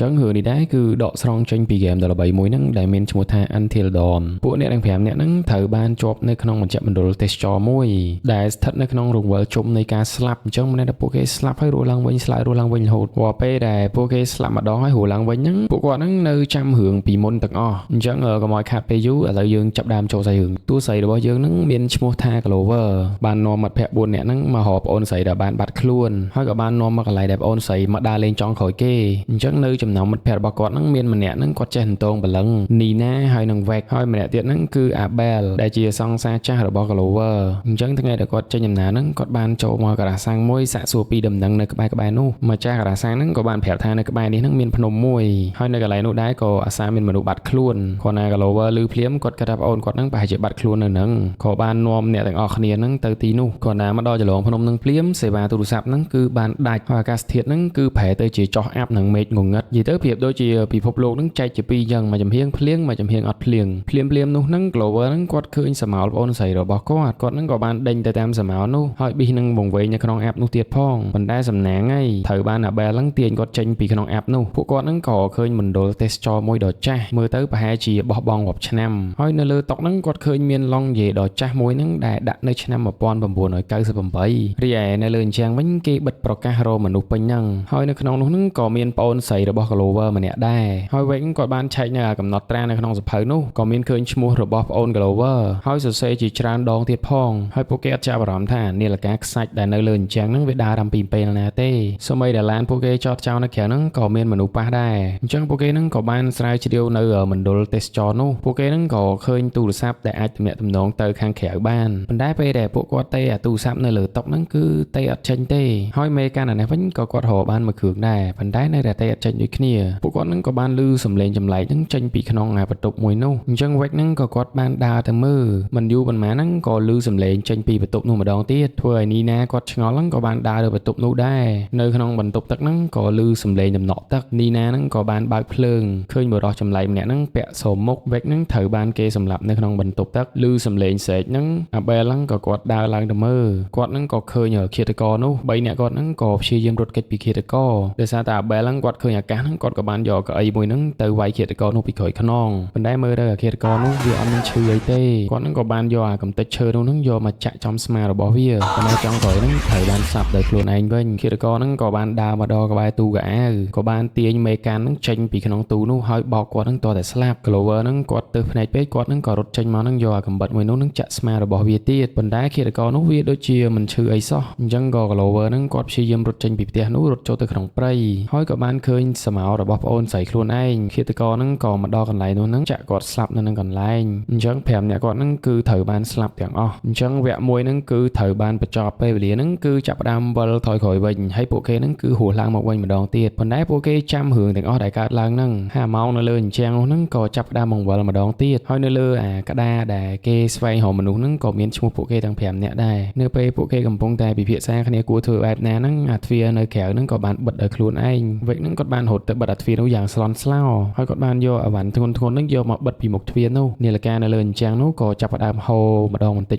ចឹងរឿងនេះដែរគឺដកស្រង់ចេញពីហ្គេម13មួយហ្នឹងដែលមានឈ្មោះថា Until Dawn ពួកអ្នកទាំង5នាក់ហ្នឹងត្រូវបានជាប់នៅក្នុងមជ្ឈមណ្ឌលទេសចរមួយដែលស្ថិតនៅក្នុងរង្វិលជុំនៃការស្លាប់អញ្ចឹងមិនដែលពួកគេស្លាប់ហើយរស់ឡើងវិញស្លាប់រស់ឡើងវិញរហូតដល់ពេលដែលពួកគេស្លាប់ម្ដងហើយរស់ឡើងវិញហ្នឹងពួកគាត់ហ្នឹងនៅចាំរឿងពីមុនទាំងអស់អញ្ចឹងកុំឲ្យខាតពេលយូរឥឡូវយើងចាប់ដើមចូលសាច់រឿងតួស្រីរបស់យើងហ្នឹងមានឈ្មោះថា Clover បាននាំមិត្តភក្តិ4នាក់ហ្នឹងមករកប្អូនស្រីដែលបានបាត់ខ្លួនហើយក៏បាននាំមកកន្លែងដែលប្អូនស្រីមកដើរលេងចុងក្រោយគេអញ្ចឹងនៅចំណោមមិត្តភក្តិរបស់គាត់ហ្នឹងមានម្នាក់ហ្នឹងគាត់ចេះតងបលឹង Nina ហើយនឹង Vex ហើយម្នាក់ទៀតហ្នឹងគឺ Abel ដែលជាសង្សារចាស់របស់ Clover អញ្ចឹងថ្ងៃដែលគាត់ចេញដំណើរហ្នឹងគាត់បានចូលមកការ៉ាសាំងមួយសាកសួរពីដំណឹងនៅក្បែរនោះម្ចាស់ការ៉ាសាំងហ្នឹងក៏បានប្រាប់ថានៅក្បែរនេះហ្នឹងមានភ្នំមួយហើយនៅកន្លែងនោះដែរក៏អាសាមានមនុស្សបាត់ខ្លួនគាត់ណា Clover ឮភ្លាមគាត់គិតថាប្អូនគាត់ហ្នឹងប្រហែលជាបាត់ខ្លួននៅហ្នឹងក៏បាននាំអ្នកទាំងអស់គ្នាហ្នឹងទៅទីនោះគាត់ណាមកដល់ចន្លងភ្នំហ្នឹងភ្លាមសេវាទូរស័ព្ទហ្នឹងគឺបានដាច់ហើយអាកាសធាតុហ្នឹងគឺប្រែទៅជាចោះអាប់នឹងមេឃងងឹតនិយាយទៅប្រៀបដូចជាពិភពលោកហ្នឹងចែកជាពីរយ៉ាងមួយចំហៀងភ្លៀងមួយចំហៀងអត់ភ្លៀងភ្លាមនោះហ្នឹង Clover ហ្នឹងគាត់ឃើញសមោលប្អូនស្រីរបស់គាត់ហ្នឹងក៏បានដេញទៅតាមសមោលនោះហើយប៊ីសនឹងវង្វេងនៅក្នុងអាប់នោះទៀតផងប៉ុន្តែសំណាងហើយត្រូវបាន Abel ហ្នឹងទាញគាត់ចេញពីក្នុងអាប់នោះពួកគាត់ហ្នឹងក៏ឃើញមណ្ឌលទេសចរមួយដ៏ចាស់មើលទៅប្រហែលជាបោះបង់រាប់ឆ្នាំហើយនៅលើតុហ្នឹងគាត់ឃើញមានឡុងយេដ៏ចាស់មួយហ្នឹងដែលដាក់នៅឆ្នាំ1998រីឯនៅលើអញ្ចឹងវិញគេបិទប្រកាសរកមនុស្សពេញហ្នឹងហើយនៅក្នុងនោះហ្នឹងក៏មានប្អូនស្រីរបស់ Clover ម្នាក់ដែរហើយវិញគាត់បានឆែកនៅកំណត់ត្រានៅក្នុងសភៅនោះក៏មានឃើញឈ្មោះរបស់ប្អូន Clover ហើយសរសេរជាច្រើនដងទៀតផងហើយពួកគេអត់ចាប់អារម្មណ៍ថានាឡិកាខ្សាច់ដែលនៅលើអញ្ចឹងហ្នឹងវាដើរតាមពីពេលណាទេសូម្បីតែឡានពួកគេចតចោលនៅក្រៅហ្នឹងក៏មានមនុស្សប៉ះដែរអញ្ចឹងពួកគេហ្នឹងក៏បានស្រាវជ្រាវនៅមណ្ឌលទេសចរនោះពួកគេហ្នឹងក៏ឃើញទូរស័ព្ទដែលអាចទំនាក់ទំនងទៅខាងក្រៅបានប៉ុន្តែពេលដែលពួកគាត់ទេអាទូរស័ព្ទនៅលើតុហ្នឹងគឺទេអត់ចេញទេហើយមេកាន់អានេះវិញក៏គាត់រកបានមួយគ្រឿងដែរប៉ុន្តែនៅតែទេអត់ចេញដូចគ្នាពួកគាត់ហ្នឹងក៏បានឮសំឡេងចម្លែកហ្នឹងចេញពីក្នុងបន្ទប់មួយនោះអញ្ចឹង Vex ហ្នឹងក៏គាត់បានដើរទៅមើលមិនយូរប៉ុន្មានហ្នឹងក៏ឮសំឡេងចេញពីបន្ទប់នោះម្ដងទៀតធ្វើឲ្យ Nina គាត់ឆ្ងល់ហ្នឹងក៏បានដើរទៅបន្ទប់នោះដែរនៅក្នុងបន្ទប់ទឹកហ្នឹងក៏ឮសំឡេងដំណក់ទឹក Nina ហ្នឹងក៏បានបើកភ្លើងឃើញបុរសចម្លែកម្នាក់ហ្នឹងពាក់សោមមុខ Vex ហ្នឹងត្រូវបានគេសម្លាប់នៅក្នុងបន្ទប់ទឹកឮសំឡេងស្រែកហ្នឹង Abel ហ្នឹងក៏គាត់ដើរឡើងទៅមើលគាត់ហ្នឹងក៏ឃើញឃាតករនោះ3នាក់គាត់ហ្នឹងក៏ព្យាយាមរត់គេចពីឃាតករដោយសារតែ Abel ហ្នឹងគាត់ឃើញអាកាសហ្នឹងគាត់ក៏បានយកកៅអីមួយហ្នឹងទៅវាយឃាតករនោះពីក្រោយខ្នងប៉ុន្តែមើលទៅឃាតករនោះវាអត់មានឈឺអីទេគាត់ហ្នឹងក៏បានយកអាកំទេចឈើនោះហ្នឹងយកមកចាក់ចំស្មារបស់វាប៉ុន្តែចុងក្រោយហ្នឹងត្រូវបានសាប់ដោយខ្លួនឯងវិញឃាតករហ្នឹងក៏បានដើរមកដល់ក្បែរទូកៅអៅក៏បានទាញមេកាន់ហ្នឹងចេញពីក្នុងទូនោះហើយបោកគាត់ហ្នឹងទាល់តែស្លាប់ Clover ហ្នឹងគាត់ទើសភ្នែកពេកគាត់ហ្នឹងក៏រត់ចេញមកហ្នឹងយកអាកំបិតមួយនោះហ្នឹងចាក់ស្មារបស់វាទៀតប៉ុន្តែឃាតករនោះវាដូចជាមិនឈឺអីសោះអញ្ចឹងក៏ Clover ហ្នឹងគាត់ព្យាយាមរត់ចេញពីផ្ទះនោះរត់ចូលទៅក្នុងព្រៃហើយក៏បានឃើញសមោរបស់ប្អូនស្រីខ្លួនឯងឃាតករហ្នឹងក៏មកដល់កន្លែងនោះហ្នឹងចាក់គាត់ស្លាប់នៅនឹងកន្លែងអញ្ចឹង5អ្នកគាត់ហ្នឹងគឺត្រូវបានស្លាប់ទាំងអស់អញ្ចឹងវគ្គមួយហ្នឹងគឺត្រូវបានបញ្ចប់ពេលវេលាហ្នឹងគឺចាប់ផ្ដើមវិលថយក្រោយវិញហើយពួកគេហ្នឹងគឺហួសឡើងមកវិញម្ដងទៀតប៉ុន្តែពួកគេចាំរឿងទាំងអស់ដែលកើតឡើងហ្នឹងហើយម៉ោងនៅលើអញ្ចឹងនោះហ្នឹងក៏ចាប់ផ្ដើមបង្វិលម្ដងទៀតហើយនៅលើអាក្តារដែលគេស្វែងរកមនុស្សហ្នឹងក៏មានឈ្មោះពួកគេទាំង5នាក់ដែរនៅពេលពួកគេកំពុងតែពិភាក្សាគ្នាគួរធ្វើបែបណាហ្នឹងអាទ្វារនៅក្រៅហ្នឹងក៏បានបិទដោយខ្លួនឯងវិកហ្នឹងគាត់បានរត់ទៅបិទអាទ្វារនោះយ៉ាងស្លន់ស្លោហើយគាត់បានយកអវ៉ាន់ធ្ងន់ហ្នឹងយកមកបិទពីមុខទ្វារនោះនាឡិកានៅលើអញ្ចឹងនោះក៏ចាប់ផ្ដើមហូរម្ដងបន្ត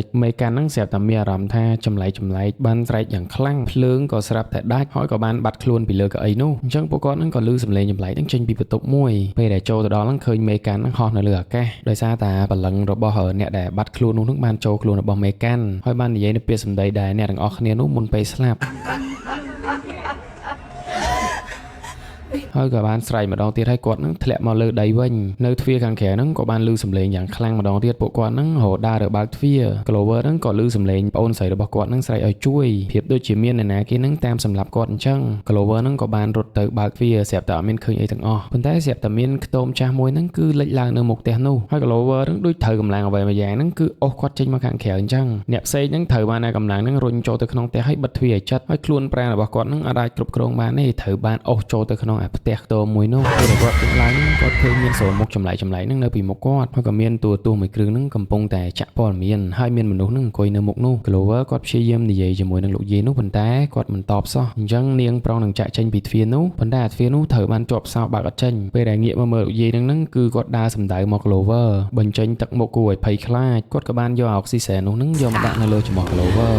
ិចមេកាន់ហ្នឹងស្រាប់តែមានអារម្មណ៍ថាចម្លែកបានស្រែកយ៉ាងខ្លាំងភ្លើងក៏ស្រាប់តែដាច់ហើយក៏បានបាត់ខ្លួនពីលើកៅអីនោះអញ្ចឹងពួកគាត់ហ្នឹងក៏ឮសំឡេងចម្លែកហ្នឹងចេញពីបន្ទប់មួយពេលដែលចូលទៅដល់ហ្នឹងឃើញមេកាន់ហ្នឹងហោះនៅលើអាកាសដោយសារតែបលឹងរបស់អ្នកដែលបាត់ខ្លួននោះហ្នឹងបានចូលខ្លួនរបស់មេកាន់ហើយបាននិយាយនៅពាក្យសម្ដីដែលអ្នកទាំងអស់គ្នានោះមុនពេលស្លាប់ហើយក៏បានស្រែកម្ដងទៀតហើយគាត់នឹងធ្លាក់មកលើដីវិញនៅទ្វារខាងក្រៅហ្នឹងក៏បានឮសំឡេងយ៉ាងខ្លាំងម្ដងទៀតពួកគាត់ហ្នឹងរហូតដើរទៅបើកទ្វារ Clover ហ្នឹងក៏ឮសំឡេងប្អូនស្រីរបស់គាត់ហ្នឹងស្រែកឲ្យជួយភាពដូចជាមានអ្នកណាគេហ្នឹងតាមសម្លាប់គាត់អញ្ចឹង Clover ហ្នឹងក៏បានរត់ទៅបើកទ្វារស្រាប់តែអត់មានឃើញអីទាំងអស់ប៉ុន្តែស្រាប់តែមានខ្ទមចាស់មួយហ្នឹងគឺលេចឡើងនៅមុខផ្ទះនោះហើយ Clover ហ្នឹងដូចត្រូវកម្លាំងអ្វីមួយយ៉ាងហ្នឹងគឺអូសគាត់ចេញមកខាងក្រៅអញ្ចឹងអ្នកផ្សេងហ្នឹងត្រូវបានតែកម្លាំងហ្នឹងរុញចូលទៅក្នុងផ្ទះហើយបិទទ្វារឲ្យជិតហើយខ្លួនប្រាណរបស់គាត់ហ្នឹងអាចគ្រប់គ្រងបានទេត្រូវបានអូសចូលទៅក្នុងផ្ទះខ្ទមមួយនោះពេលគាត់ទឹកឡើងគាត់ឃើញមានសរមុខចម្លែកហ្នឹងនៅពីមុខគាត់ហើយក៏មានទូរទស្សន៍មួយគ្រឿងហ្នឹងកំពុងតែចាក់ព័ត៌មានហើយមានមនុស្សហ្នឹងអង្គុយនៅមុខនោះ Clover គាត់ព្យាយាមនិយាយជាមួយនឹងលោកយាយនោះប៉ុន្តែគាត់មិនតបសោះអញ្ចឹងនាងប្រុសនឹងចាក់ចេញពីទ្វារនោះប៉ុន្តែអាទ្វារនោះត្រូវបានជាប់សោបើកអត់ចេញពេលដែលងាកមកមើលលោកយាយហ្នឹងគឺគាត់ដើរសម្ដៅមក Clover បញ្ចេញទឹកមុខគួរឲ្យភ័យខ្លាចគាត់ក៏បានយកអុកស៊ីសែននោះហ្នឹងយកមកដាក់នៅលើច្រមុះ Clover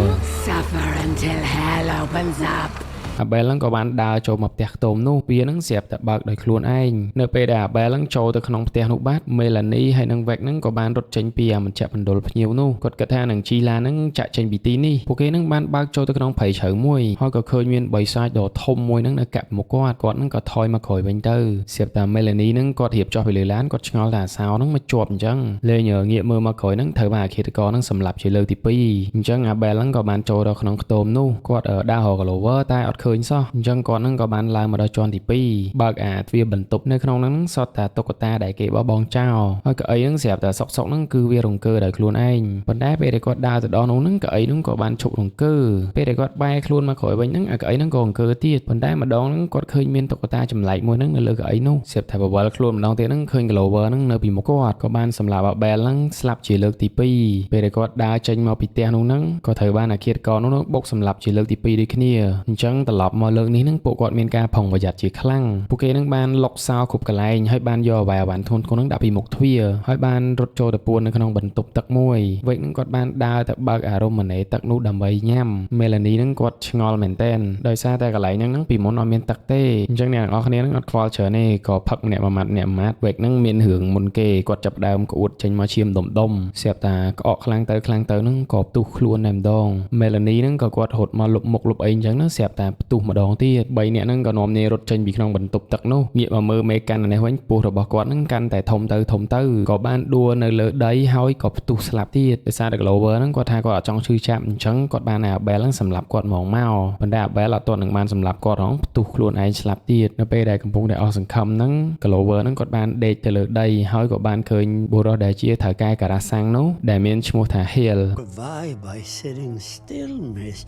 Suffer until hell opens up Abel ហ្នឹងក៏បានដើរចូលមកផ្ទះខ្ទមនោះវាហ្នឹងស្រាប់តែបើកដោយខ្លួនឯងនៅពេលដែល Abel ហ្នឹងចូលទៅក្នុងផ្ទះនោះបាត់ Melanie ហើយនឹង Vec ហ្នឹងក៏បានរត់ចេញពីមជ្ឈមណ្ឌលភ្ញៀវនោះគាត់គិតថានឹង Sheila ហ្នឹងចាក់ចេញពីទីនេះពួកគេហ្នឹងបានបើកចូលទៅក្នុងព្រៃជ្រៅមួយហើយក៏ឃើញមានបិសាចដ៏ធំមួយហ្នឹងនៅកាប់មុខគាត់ហ្នឹងក៏ថយមកក្រោយវិញទៅស្រាប់តែ Melanie ហ្នឹងគាត់រៀបចុះពីលើឡានគាត់ឆ្ងល់ថាសោហ្នឹងមកជាប់អញ្ចឹងលេងងាកមើលមកក្រោយហ្នឹងត្រូវបានអាឃាតករហ្នឹងសម្លាប់ជាលើកទី2អញ្ចឹង Abel ហ្នឹងក៏បានចូលដល់ក្នុងខ្ទមនោះគាត់ដើររក Clover តែអត់ឃើញសោះអញ្ចឹងគាត់ហ្នឹងក៏បានឡើងមកដល់ជាន់ទី2បើកអាទ្វារបន្ទប់នៅក្នុងហ្នឹងសតតែតុក្កតាដែលគេបោះបង់ចោលហើយកៅអីហ្នឹងស្រាប់តែសុកហ្នឹងគឺវារង្គើដោយខ្លួនឯងប៉ុន្តែពេលដែលគាត់ដើរទៅដល់នោះហ្នឹងកៅអីហ្នឹងក៏បានឈប់រង្គើពេលដែលគាត់បែរខ្លួនមកក្រោយវិញហ្នឹងអាកៅអីហ្នឹងក៏រង្គើទៀតប៉ុន្តែម្ដងហ្នឹងគាត់ឃើញមានតុក្កតាចម្លែកមួយហ្នឹងនៅលើកៅអីនោះស្រាប់តែបវល់ខ្លួនម្ដងទៀតហ្នឹងឃើញ Clover ហ្នឹងនៅពីមុខគាត់ក៏បានសម្លាប់ Abel ហ្នឹងស្លាប់ជាលើកទី2ពេលដែលគាត់ដើរចេញមកពីផ្ទះនោះហ្នឹងក៏ត្រូវបានអាឃាតករនោះបុកសម្លាប់ជាលើកទី2ដូចគ្នាអញ្ចឹងត្រឡប់មកលើកនេះហ្នឹងពួកគាត់មានការប្រុងប្រយ័ត្នជាខ្លាំងពួកគេនឹងបានលុកសោគ្រប់កន្លែងហើយបានយកអ្វីអាវ៉ាន់ធ្ងន់ៗនឹងដាក់ពីមុខទ្វារហើយបានរត់ចូលទៅពួននៅក្នុងបន្ទប់ទឹកមួយវេកនឹងគាត់បានដើរទៅបើកអារម្មណ៍ទឹកនោះដើម្បីញ៉ាំ Melanie នឹងគាត់ឆ្ងល់មែនតែនដោយសារតែកន្លែងហ្នឹងពីមុនអត់មានទឹកទេអញ្ចឹងអ្នកទាំងអស់គ្នានឹងអត់ខ្វល់ច្រើនទេក៏ផឹកម្នាក់មួយម៉ាត់វេកនឹងមានរឿងមុនគេគាត់ចាប់ដើមក្អួតចេញមកឈាមដុំស្រាប់តែក្អកខ្លាំងទៅហ្នឹងក៏ផ្ទុះខ្លួនតែម្ដង Melanie នឹងក៏គាត់រត់មកលុបមុខលុបអីអញ្ចឹងស្រាប់តែផ្ទុះម្ដងទៀត3នាក់ហ្នឹងក៏នាំគ្នារត់ចេញពីក្នុងបន្ទប់ទឹកនោះងាកមកមើលមេកាន់នេះវិញពោះរបស់គាត់ហ្នឹងកាន់តែធំទៅក៏បានដួលនៅលើដីហើយក៏ផ្ទុះស្លាប់ទៀតដោយសារតែ Clover ហ្នឹងគាត់ថាគាត់អត់ចង់ឈឺចាប់អញ្ចឹងគាត់បាន Abel ហ្នឹងសម្លាប់គាត់មកប៉ុន្តែ Abel អត់ទាន់នឹងបានសម្លាប់គាត់ហងផ្ទុះខ្លួនឯងស្លាប់ទៀតនៅពេលដែលកំពុងតែអស់សង្ឃឹមហ្នឹង Clover ហ្នឹងគាត់បានដេកទៅលើដីហើយក៏បានឃើញបុរសដែលជាថៅកែការ៉ាសាំងនោះដែលមានឈ្មោះថា Hill Goodbye by sitting still, Miss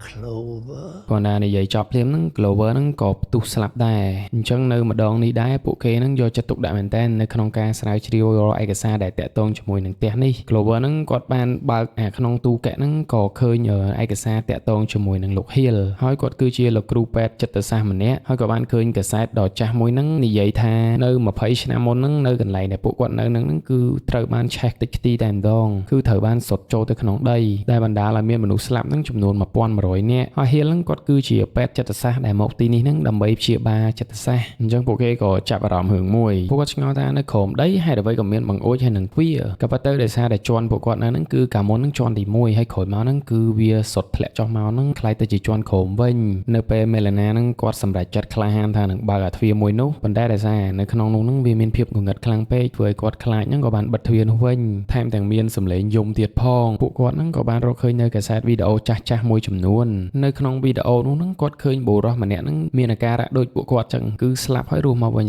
Clover គាត់ណានិយាយចប់ភ្លាមហ្នឹង Clover ហ្នឹងក៏ផ្ទុះស្លាប់ដែរអញ្ចឹងនៅម្ដងនេះដែរពួកគេហ្នឹងយកចិត្តទុកដាក់មែនតើនៅក្នុងការស្រាវជ្រាវរាល់ឯកសារដែលតាក់ទងជាមួយនឹងផ្ទះនេះ Clover ហ្នឹងគាត់បានបើកក្នុងទូកែហ្នឹងក៏ឃើញឯកសារតាក់ទងជាមួយនឹងលោក Hill ហើយគាត់គឺជាលោកគ្រូពេទ្យចិត្តសាស្ត្រម្នាក់ហើយក៏បានឃើញកាសែតដ៏ចាស់មួយហ្នឹងនិយាយថានៅ20ឆ្នាំមុនហ្នឹងនៅកន្លែងដែលពួកគាត់នៅហ្នឹងគឺត្រូវបានឆេះតិចខ្ទីតែម្ដងគឺត្រូវបានសុតចូលទៅក្នុងដីដែលបណ្ដាលឲ្យមានមនុស្សស្លាប់ហ្នឹងចំនួន1100នាក់ហើយ Hill ហ្នឹងគាត់គឺជាពេទ្យចិត្តសាស្ត្រដែលមកទីនេះហ្នឹងដើម្បីព្យាបាលចិត្តសាស្ត្រអញ្ចឹងពួកគេក៏ចាប់អារម្មណ៍រឿងមួយពួកគាត់ឆ្ងល់ថានៅក្រោមដីហេតុអ្វីក៏មានបង្អួចហើយនឹងទ្វារក៏ប៉ុន្តែដោយសារតែជាន់ពួកគាត់នៅហ្នឹងគឺកាលមុនហ្នឹងជាន់ទី1ហើយក្រោយមកហ្នឹងគឺវាសុទ្ធធ្លាក់ចុះមកហ្នឹងខ្លាយទៅជាជាន់ក្រោមវិញនៅពេល Melania ហ្នឹងគាត់សម្រេចចិត្តក្លាហានថានឹងបើកអាទ្វារមួយនោះប៉ុន្តែដោយសារនៅក្នុងនោះហ្នឹងវាមានភាពងងឹតខ្លាំងពេកធ្វើឲ្យគាត់ខ្លាចហ្នឹងក៏បានបិទទ្វារនោះវិញថែមទាំងមានសម្លេងយំទៀតផងពួកគាត់ហ្នឹងក៏បានរកឃើញនៅកាសែតវីដេអូចាស់មួយចំនួននៅក្នុងវីដេអូនោះហ្នឹងគាត់ឃើញបុរសម្នាក់ហ្នឹងមានអាការៈដូចពួកគាត់ចឹងគឺស្លាប់ហើយរស់មកវិ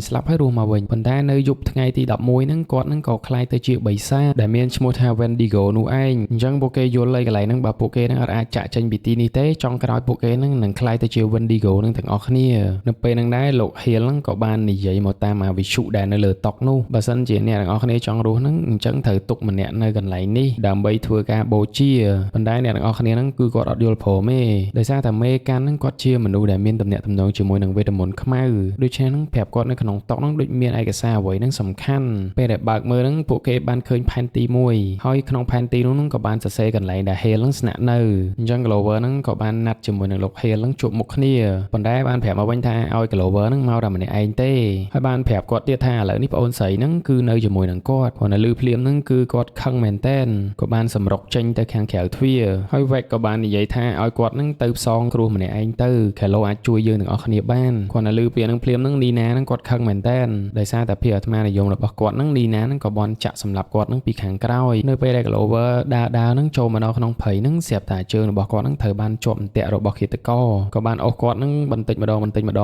ញប៉ុន្តែនៅយប់ថ្ងៃទី11ហ្នឹងគាត់ហ្នឹងក៏คล้ายទៅជាបិសាចដែលមានឈ្មោះថា Wendigo នោះឯងអញ្ចឹងពួកគេយល់លេខកន្លែងហ្នឹងបើពួកគេហ្នឹងអាចចាក់ចេញពីទីនេះទេចុងក្រោយពួកគេហ្នឹងនឹងคล้ายទៅជា Wendigo ហ្នឹងទាំងអស់គ្នានៅពេលហ្នឹងដែរលោក Hill ហ្នឹងក៏បាននិយាយមកតាមអាវិទ្យុដែលនៅលើតុនោះបើសិនជាអ្នកទាំងអស់គ្នាចង់រស់ហ្នឹងអញ្ចឹងត្រូវទុកម្នាក់នៅកន្លែងនេះដើម្បីធ្វើការបូជាប៉ុន្តែអ្នកទាំងអស់គ្នាហ្នឹងគឺគាត់អត់យល់ព្រមទេដោយសារតែមេកាន់ហ្នឹងគាត់ជាមនុស្សដែលមានទំនាក់ទំនងជាមួយនឹងវេទមន្តខ្មៅដូច្នេះហ្នឹងប្រាប់គាត់នៅក្នុងតុហ្នឹងដូចមានឯកសារអ្វីហ្នឹងសំខាន់ពេលដែលបើកមើលហ្នឹងពួកគេបានឃើញផែនទីមួយហើយក្នុងផែនទីនោះហ្នឹងក៏បានសរសេរកន្លែងដែល Hill ហ្នឹងស្នាក់នៅអញ្ចឹង Clover ហ្នឹងក៏បានណាត់ជាមួយនឹងលោក Hill ហ្នឹងជួបមុខគ្នាប៉ុន្តែបានប្រាប់មកវិញថាឲ្យ Clover ហ្នឹងមកតែម្នាក់ឯងទេហើយបានប្រាប់គាត់ទៀតថាឥឡូវនេះប្អូនស្រីហ្នឹងគឺនៅជាមួយនឹងគាត់ព្រោះនៅលឺភ្លាមហ្នឹងគឺគាត់ខឹងមែនតែនក៏បានសម្រុកចេញទៅខាងក្រៅទ្វារហើយ Vec ក៏បាននិយាយថាឲ្យគាត់ហ្នឹងទៅផ្សងគ្រោះម្នាក់ឯងទៅ Kalo អាចជួយយើងទាំងអស់គ្នាបានគាត់នៅលឺពេលហ្នឹងភ្លាមហ្នឹងនីណាហ្នឹងគាត់ខឹងមែនតែនដោយសារតែភាពអាត្មានិយមរបស់គាត់ហ្នឹងនីណាហ្នឹងក៏បានចាក់សម្លាប់គាត់ហ្នឹងពីខាងក្រោយនៅពេលដែល Clover ដើរហ្នឹងចូលមកដល់ក្នុងព្រៃហ្នឹងស្រាប់តែជើងរបស់គាត់ហ្នឹងត្រូវបានជាប់អន្ទាក់របស់ឃាតករក៏បានអូសគាត់ហ្នឹងបន្តិចម្ដ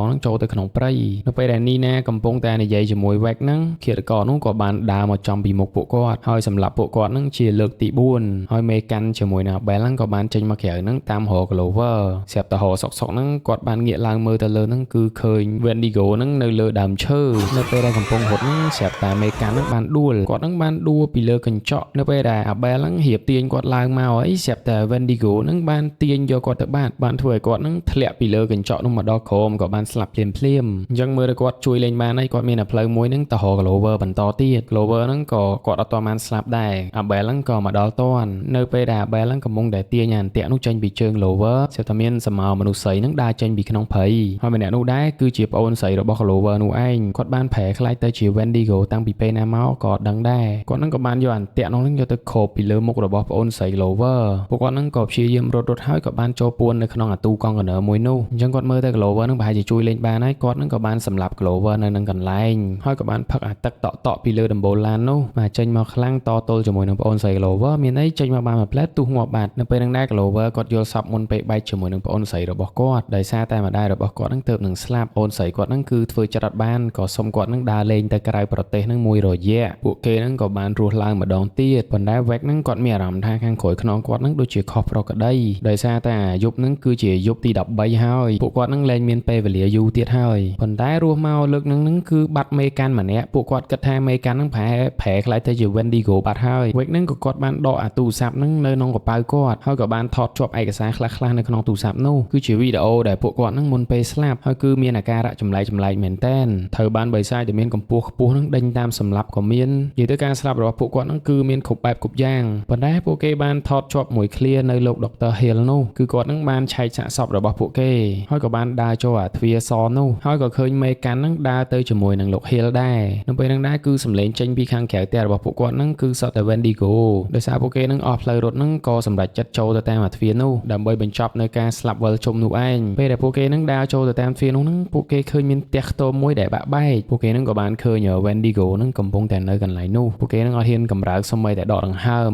ងហ្នឹងចូលទៅក្នុងព្រៃនៅពេលដែលនីណាកំពុងតែនិយាយជាមួយ Vec ហ្នឹងឃាតករនោះក៏បានដើរមកចំពីមុខពួកគាត់ហើយសម្លាប់ពួកគាត់ហ្នឹងជាលើកទី4ហើយមេកាន់ជាមួយនឹង Abel ហ្នឹងក៏បានចេញមកក្រៅហ្នឹងតាមរក Clover ស្រាប់តែរកសុកហ្នឹងគាត់បានងាកឡើងមើលទៅលើហ្នឹងគឺឃើញ Wendigo ហ្នឹងនៅលើដើមឈើនៅពេលដែលកំពុងរត់ហ្នឹងស្រាប់តែមេកាន់ហ្នឹងបានដួលគាត់ហ្នឹងបានដួលពីលើកញ្ចក់នៅពេលដែល Abel ហ្នឹងរៀបទាញគាត់ឡើងមកអីស្រាប់តែ Wendigo ហ្នឹងបានទាញយកគាត់ទៅបានធ្វើឲ្យគាត់ហ្នឹងធ្លាក់ពីលើកញ្ចក់នោះមកដល់ក្រោមក៏បានស្លាប់ភ្លាមអញ្ចឹងមើលទៅគាត់ជួយលេងបានហើយគាត់មានតែផ្លូវមួយហ្នឹងទៅរក Clover បន្តទៀត Clover ហ្នឹងក៏គាត់អត់ទាន់បានស្លាប់ដែរ Abel ហ្នឹងក៏មកដល់តាន់នៅពេលដែល Abel ហ្នឹងកំពុងតែទាញអាអន្ទាក់នោះចេញពីជើង Clover Clover សេចក្ដីមានសមោមនុស្សស្រីនឹងដើរចេញពីក្នុងព្រៃហើយម្នាក់នោះដែរគឺជាប្អូនស្រីរបស់ Clover នោះឯងគាត់បានប្រែខ្លាយទៅជា Wendigo តាំងពីពេលណាមកក៏ដឹងដែរគាត់នឹងក៏បានយកអន្ទាក់នោះយកទៅខូបពីលើមុខរបស់ប្អូនស្រី Clover ពួកគាត់នឹងក៏ព្យាយាមរត់ហើយក៏បានចូលពួននៅក្នុងអាទូកង់កណ្ដើរមួយនោះអញ្ចឹងគាត់មើលទៅ Clover នឹងប្រហែលជាជួយលេងបានហើយគាត់នឹងក៏បានសម្លាប់ Clover នៅនឹងកន្លែងហើយក៏បានផឹកអាទឹកតក់ពីលើដំបូលឡាននោះមកចេញមកខ្លាំងតទល់ជាមួយនឹងប្អូនស្រី Clover មានអីចេញមកបានមួយផ្លែទុះងាប់បាត់នៅពេលនឹងដែរ Clover គាត់យល់សពមុនពេលបែកជាមួយនឹងប្អូនស្រីរបស់គាត់ដោយសារតែម្ដាយរបស់គាត់នឹងទើបនឹងស្លាប់អូនស្រីគាត់នឹងគឺធ្វើចិត្តអត់បានក៏សុំគាត់នឹងដើរលេងទៅក្រៅប្រទេសនឹងមួយរយៈពួកគេនឹងក៏បានរស់ឡើងម្ដងទៀតប៉ុន្តែ Vec នឹងគាត់មានអារម្មណ៍ថាខាងក្រោយខ្នងគាត់នឹងដូចជាខុសប្រក្រតីដោយសារតែយប់នឹងគឺជាយប់ទី13ហើយពួកគាត់នឹងលែងមានពេលវេលាយូរទៀតហើយប៉ុន្តែរស់មកលើកនឹងគឺបាត់មេកាន់ម្នាក់ពួកគាត់គិតថាមេកាន់នឹងប្រែខ្លាយទៅជា Wendigo បាត់ហើយ Vec នឹងក៏គាត់បានដកអាទូរស័ព្ទនឹងនៅក្នុងកប៉ៅគាត់ហើយក៏បានថតជាប់ឯកសារខ្លះៗនៅក្នុងទូរស័ព្ទនោះគឺជាវីដេអូដែលពួកគាត់នឹងមុនពេលស្លាប់ហើយគឺមានអាការៈចម្លែកមែនតែនត្រូវបានបិសាចដែលមានកម្ពស់ខ្ពស់នឹងដេញតាមសម្លាប់ក៏មាននិយាយទៅការស្លាប់របស់ពួកគាត់នឹងគឺមានគ្រប់បែបគ្រប់យ៉ាងប៉ុន្តែពួកគេបានថតជាប់មួយឃ្លានៅលោក Dr. Hill នោះគឺគាត់នឹងបានឆែកសាកសពរបស់ពួកគេហើយក៏បានដើរចូលអាទ្វារសនោះហើយក៏ឃើញមេកាន់នឹងដើរទៅជាមួយនឹងលោក Hill ដែរនៅពេលនឹងដែរគឺសម្លេងចេញពីខាងក្រៅផ្ទះរបស់ពួកគាត់នឹងគឺសុទ្ធតែ Wendigo ដោយសារពួកគេនឹងអស់ផ្លូវរត់នឹងក៏សម្រេចចិត្តចូលទៅតាមអាទ្វារនោះដើម្បីបញ្ចប់នៅការស្លាប់វិលជុំនោះឯងពេលដែលពួកគេនឹងដើរចូលទៅតាមទ្វារនោះនឹងពួកគេឃើញមានផ្ទះខ្ទមមួយដែលបាក់បែកពួកគេនឹងក៏បានឃើញ Wendigo នឹងកំពុងតែនៅកន្លែងនោះពួកគេនឹងអត់ហ៊ានកម្រើកសូម្បីតែដកដង្ហើម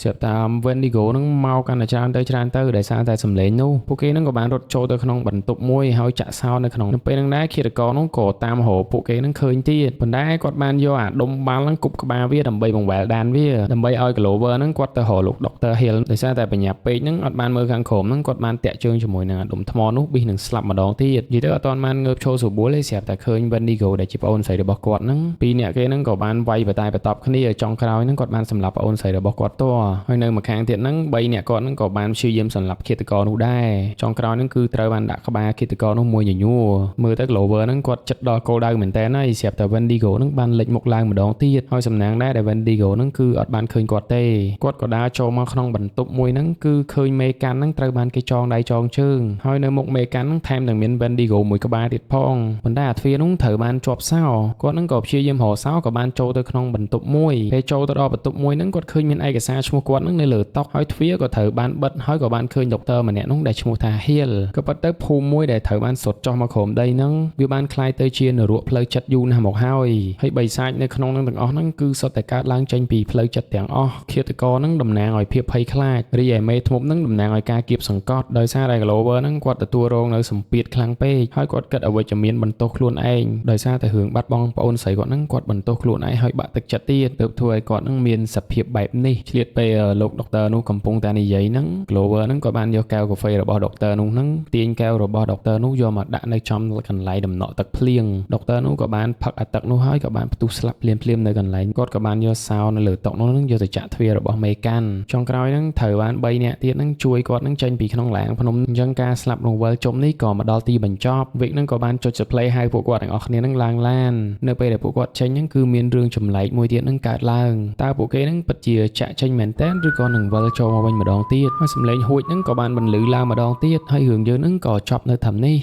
ស្រាប់តាម Wendigo នឹងមកកាន់តែច្រើនទៅដោយសារតែសម្លេងនោះពួកគេនឹងក៏បានរត់ចូលទៅក្នុងបន្ទប់មួយហើយចាក់សោនៅក្នុងពេលនឹងដែរឃាតករនោះក៏តាមរកពួកគេនឹងឃើញទៀតប៉ុន្តែគាត់បានយកអាដុំបាល់នឹងគប់ក្បាលវាដើម្បីបង្វែរដានវាដើម្បីឲ្យ Clover នឹងគាត់ទៅរកលោក Dr. Hill ដោយសារតែបញ្ញាពេកនឹងអត់បានមើលខាងក្រោមនឹងគាត់បានតាក់ជើងជាមួយនឹងអាដុំថ្មនោះប៊ីសនឹងស្លាប់ម្ដងទៀតនិយាយទៅអត់ទាន់បានងើបឈរស្រួលទេស្រាប់តែឃើញ Wendigo ដែលជាប្អូនស្រីរបស់គាត់នឹងពីរនាក់គេនឹងក៏បានវាយបន្ទាប់គ្នាចុងក្រោយនឹងគាត់បានសម្លាប់ប្អូនស្រីរបស់គាត់តហើយនៅម្ខាងទៀតហ្នឹង3នាក់គាត់ហ្នឹងក៏បានព្យាយាមសម្លាប់ឃាតករនោះដែរចុងក្រោយហ្នឹងគឺត្រូវបានដាក់ក្បាលឃាតករនោះមួយញញួរមើលទៅ Clover ហ្នឹងគាត់ចិត្តដល់គោលដៅមែនតើហើយស្រាប់តែ Wendigo ហ្នឹងបានលេចមុខឡើងម្ដងទៀតហើយសំណាងដែរដែល Wendigo ហ្នឹងគឺអត់បានឃើញគាត់ទេគាត់ក៏ដើរចូលមកក្នុងបន្ទប់មួយហ្នឹងគឺឃើញមេកាន់ហ្នឹងត្រូវបានគេចងដៃចងជើងហើយនៅមុខមេកាន់ហ្នឹងថែមទាំងមាន Wendigo មួយក្បាលទៀតផងប៉ុន្តែអាទ្វារហ្នឹងត្រូវបានជាប់សោគាត់ហ្នឹងក៏ព្យាយាមរកសោក៏បានចូលទៅក្នុងបន្ទប់មួយពេលចូលទៅដល់បន្ទប់មួយហ្នឹងគាត់ឃើញមានឯកសារឈ្មោះគាត់ហ្នឹងនៅលើតុហើយទ្វារក៏ត្រូវបានបិទហើយក៏បានឃើញដុកទ័រម្នាក់នោះដែលឈ្មោះថា Hill ក៏ប៉ុន្តែភូមិមួយដែលត្រូវបានសុតចុះមកក្រោមដីហ្នឹងវាបានคล้ายទៅជានរកផ្លូវចិត្តយូរណាស់មកហើយបិសាចនៅក្នុងហ្នឹងទាំងអស់ហ្នឹងគឺសុទ្ធតែកើតឡើងចេញពីផ្លូវចិត្តទាំងអស់ឃាតករហ្នឹងតំណាងឲ្យភាពភ័យខ្លាចរីឯមេធ្មប់ហ្នឹងតំណាងឲ្យការគៀបសង្កត់ដោយសារតែ Clover ហ្នឹងគាត់ទទួលរងនៅសម្ពាធខ្លាំងពេកហើយគាត់គិតអវិជ្ជមានបន្ទោសខ្លួនឯងដោយសារតែរឿងបាត់បង់ប្អូនស្រីគាត់ហ្នឹងគាត់បន្ទោសខ្លួនឯងហើយបាក់ទឹកចិត្តទៀតទើបធ្វើឲ្យគាត់ហ្នឹងមានសភាពបែបនេះឆ្លៀតពេលលោកដុកទ័រនោះកំពុងតែនិយាយហ្នឹង Clover ហ្នឹងក៏បានយកកែវកាហ្វេរបស់ដុកទ័រនោះហ្នឹងទាញកែវរបស់ដុកទ័រនោះយកមកដាក់នៅចំកន្លែងដំណក់ទឹកភ្លៀងដុកទ័រនោះក៏បានផឹកអាទឹកនោះហើយក៏បានផ្ទុះស្លាប់ភ្លាមនៅកន្លែងគាត់ក៏បានយកសោនៅលើតុនោះហ្នឹងយកទៅចាក់ទ្វាររបស់មេកាន់ចុងក្រោយហ្នឹងត្រូវបាន3នាក់ទៀតហ្នឹងជួយគាត់ហ្នឹងចេញពីក្នុងឡានភ្នំអញ្ចឹងការស្លាប់រង្វិលជុំនេះក៏មកដល់ទីបញ្ចប់វិកហ្នឹងក៏បានចុច play ហៅពួកគាត់ទាំងអស់គ្នាហ្នឹងឡើងឡាននៅពេលដែលពួកគាត់ចេញហ្នឹងគឺមានរឿងចម្លែកមួយទៀតហ្នឹងកើតឡើងតើពួកគេហ្នឹងពិតជាចាក់ចេញមែនតើឬក៏នឹងវិលចូលមកវិញម្ដងទៀតហើយសម្លេងហួចហ្នឹងក៏បានបន្លឺឡើងម្ដងទៀតហើយរឿងយើងហ្នឹងក៏ចប់នៅត្រឹមនេះ